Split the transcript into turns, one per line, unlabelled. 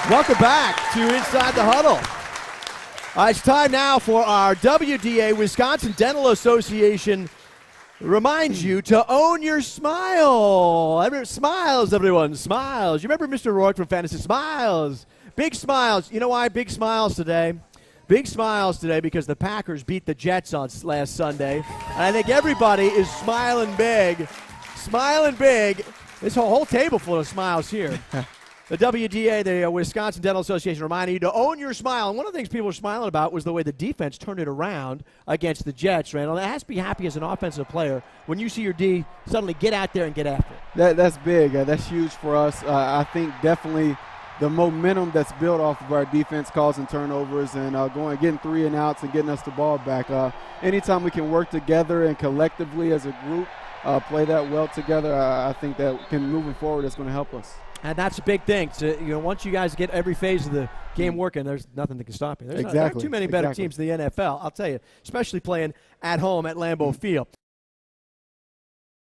Welcome back to Inside the Huddle. It's time now for our WDA, Wisconsin Dental Association, reminds you to own your smile. Smiles, everyone, smiles. You remember Mr. Rourke from Fantasy? Smiles. Big smiles. You know why big smiles today? Big smiles today because the Packers beat the Jets on last Sunday. And I think everybody is smiling big. Smiling big. This whole table full of smiles here. The WDA, the Wisconsin Dental Association, reminding you to own your smile. And one of the things people were smiling about was the way the defense turned it around against the Jets, Randall. It has to be happy as an offensive player when you see your D suddenly get out there and get after it.
That's big. That's huge for us. I think definitely the momentum that's built off of our defense causing turnovers and getting 3 and outs and getting us the ball back. Anytime we can work together and collectively as a group play that well together, I think that moving forward is going to help us.
And that's a big thing. So, once you guys get every phase of the game working, there's nothing that can stop you. There aren't too many better teams in the NFL, I'll tell you, especially playing at home at Lambeau Field.